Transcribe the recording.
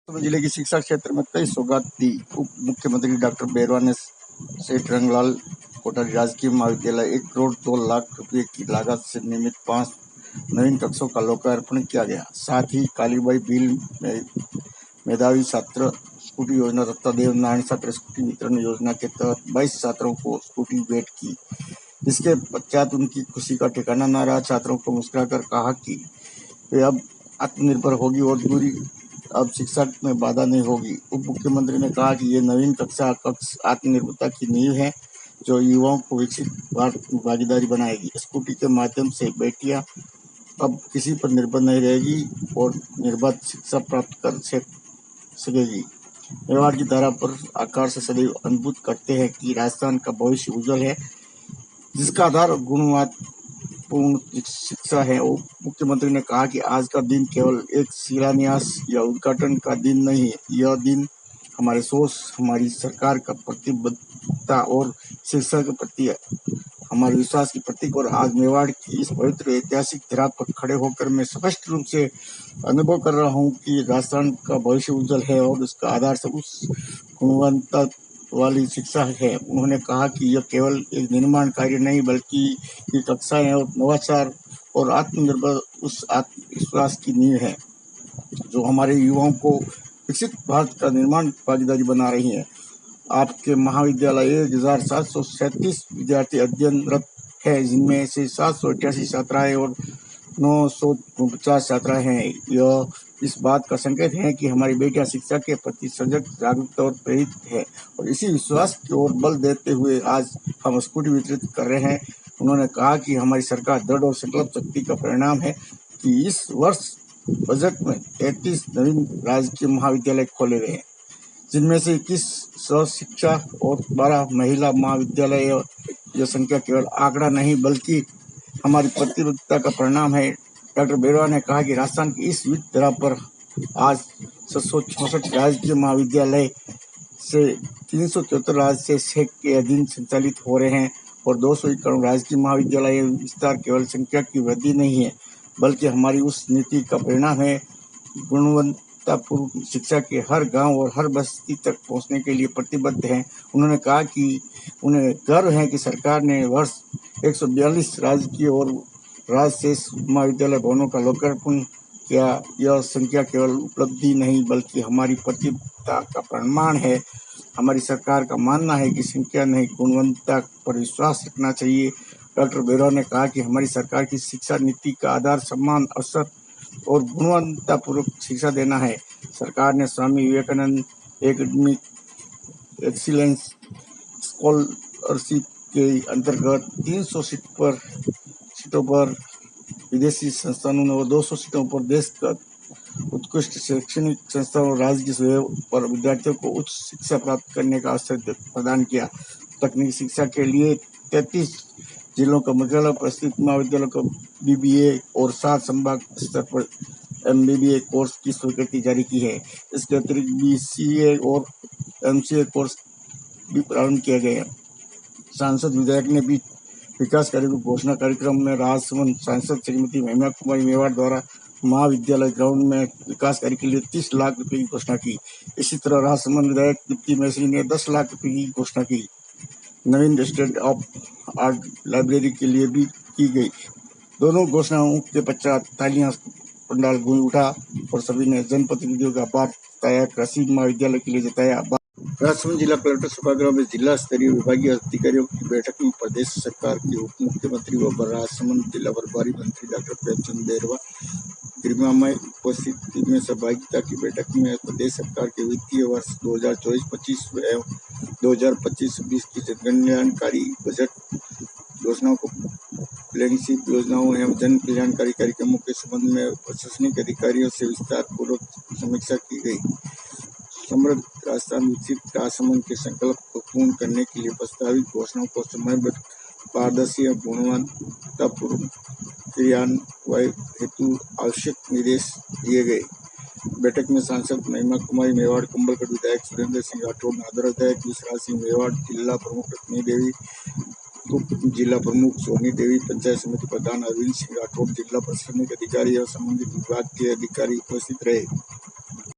जिले की शिक्षा क्षेत्र में कई सौगात दी। उप मुख्यमंत्री डॉक्टर बेरवा ने सेठ रंगलाल कोठारी राजकीय महाविद्यालय 1 करोड़ 2 लाख रुपए की लागत से निर्मित 5 नवीन कक्षों का लोकार्पण किया गया। साथ ही कालीबाई भील में मेधावी छात्र स्कूटी योजना तथा देवनारायण छात्र स्कूटी वितरण योजना के तहत 22 छात्रों को स्कूटी भेंट की। इसके पश्चात उनकी खुशी का ठिकाना न रहा। छात्रों को मुस्कुराकर कहा कि वे अब आत्मनिर्भर होगी और दूरी अब शिक्षा में बाधा नहीं होगी। उप मुख्यमंत्री ने कहा कि ये नवीन कक्ष आत्मनिर्भरता की नींव है, जो युवाओं को विकसित भारत की भागीदारी बनाएगी। स्कूटी के माध्यम से बेटियां अब किसी पर निर्भर नहीं रहेगी और निर्बाध शिक्षा प्राप्त कर सकेगी। मेवाड़ की धारा पर आकार से सदैव अनुभूत करते हैं कि राजस्थान का भविष्य उज्जवल है, जिसका आधार गुणवत्तापूर्ण शिक्षा है। उप मुख्यमंत्री ने कहा कि आज का दिन केवल एक शिलान्यास या उद्घाटन का दिन नहीं है। यह दिन हमारे सोच, हमारी सरकार का प्रतिबद्धता और शिक्षा के प्रति हमारे विश्वास की प्रतीक। और आज मेवाड़ की इस पवित्र ऐतिहासिक धरा पर खड़े होकर मैं स्पष्ट रूप से अनुभव कर रहा हूँ कि राजस्थान का भविष्य उज्जवल है और उसका आधार सब उस गुणवत्ता वाली शिक्षा है। उन्होंने कहा कि यह केवल एक निर्माण कार्य नहीं, बल्कि ये कक्षाएं और नवाचार और आत्मनिर्भर उस आत्मविश्वास की नींव है, जो हमारे युवाओं को विकसित भारत का निर्माण भागीदारी बना रही है। आपके महाविद्यालय 1737 विद्यार्थी अध्ययनरत है, जिनमें से 788 छात्राएं और 949 छात्राएं हैं। यह इस बात का संकेत है कि हमारी बेटियां शिक्षा के प्रति सजग, जागरूक और प्रेरित है, और इसी विश्वास की ओर बल देते हुए आज हम स्कूटी वितरित कर रहे हैं। उन्होंने कहा कि हमारी सरकार दृढ़ और संकल्प शक्ति का परिणाम है कि इस वर्ष बजट में 33 नवीन राजकीय महाविद्यालय खोले गए हैं, जिनमें से 21 शिक्षा और 12 महिला महाविद्यालय। यह संख्या केवल आंकड़ा नहीं, बल्कि हमारी प्रतिबद्धता का परिणाम है। डॉक्टर बेरवा ने कहा कि राजस्थान की इस वित्त धरा पर आज 766 राजकीय महाविद्यालय से 373 राज्य से के अधीन संचालित हो रहे हैं, और 291 राजकीय महाविद्यालय विस्तार केवल संख्या की वृद्धि नहीं है, बल्कि हमारी उस नीति का परिणाम है। गुणवत्तापूर्ण शिक्षा के हर गांव और हर बस्ती तक पहुंचने के लिए प्रतिबद्ध हैं। उन्होंने कहा कि उन्हें गर्व है कि सरकार ने वर्ष 142 राजकीय और राजशेष महाविद्यालय भवनों का लोकार्पण किया। यह संख्या केवल उपलब्धि नहीं, बल्कि हमारी प्रतिबद्धता का प्रमाण है। हमारी सरकार का मानना है कि संख्या नहीं, गुणवत्ता पर विश्वास रखना चाहिए। डॉक्टर बेरवा ने कहा कि हमारी सरकार की शिक्षा नीति का आधार सम्मान, अवसर और गुणवत्तापूर्वक शिक्षा देना है। सरकार ने Swami Vivekananda academic excellence scholarship के अंतर्गत 300 सीटों पर विदेशी संस्थानों और 200 सीटों पर देश का उत्कृष्ट शैक्षणिक संस्थान और राज्य की सेवा पर विद्यार्थियों को उच्च शिक्षा प्राप्त करने का अवसर प्रदान किया। तकनीकी शिक्षा के लिए 33 जिलों का मुख्यालय पर स्थित महाविद्यालयों को BBA और 7 संभाग स्तर पर MBBA कोर्स की स्वीकृति जारी की है। इसके अतिरिक्त BCA और MCA कोर्स भी प्रारंभ किया गया। सांसद विधायक ने भी विकास कार्यों की घोषणा कार्यक्रम में राजसमंद सांसद श्रीमती महिमा कुमारी मेवाड़ द्वारा महाविद्यालय ग्राउंड में विकास कार्य के लिए 30 लाख रुपए की घोषणा की। इसी तरह राजसमंद विधायक दीप्ति मेसरी ने 10 लाख रुपए की घोषणा की। नवीन स्टेट ऑफ आर्ट लाइब्रेरी के लिए भी की गई। दोनों घोषणाओं के पश्चात तालियां पंडाल गूंज उठा और सभी ने जनप्रतिनिधियों का आभार जताया, कृषि महाविद्यालय के लिए जताया। राजसमंद जिला कलेक्टर सभागृह में जिला स्तरीय विभागीय अधिकारियों की बैठक में प्रदेश सरकार के उप मुख्यमंत्री व राजसमंद जिला प्रभारी मंत्री डॉक्टर प्रेमचंद बेरवा गरिमामय उपस्थिति में सहभागिता की बैठक में प्रदेश सरकार के वित्तीय वर्ष 2024-25 एवं 2025-26 की जनकल्याणकारी बजट योजनाओं को फ्लैगशिप योजनाओं एवं जन कल्याणकारी कार्यक्रमों के संबंध में प्रशासनिक अधिकारियों से विस्तार पूर्वक समीक्षा की गई। समृद्ध राजस्थान विकसित राजसमंद के संकल्प को पूर्ण करने के लिए प्रस्तावित घोषणाओं को समयबद्ध, पारदर्शी और गुणवत्तापूर्ण क्रियान्वयन हेतु आवश्यक निर्देश दिए गए। बैठक में सांसद महिमा कुमारी मेवाड़, कुंभलगढ़ विधायक सुरेंद्र सिंह राठौड़, नादर विधायक विश्वराज सिंह मेवाड़, जिला प्रमुख रत्नी देवी, उप जिला प्रमुख सोनी देवी, पंचायत समिति प्रधान अरविंद सिंह राठौड़, जिला प्रशासनिक अधिकारी और संबंधित विभाग के अधिकारी उपस्थित रहे।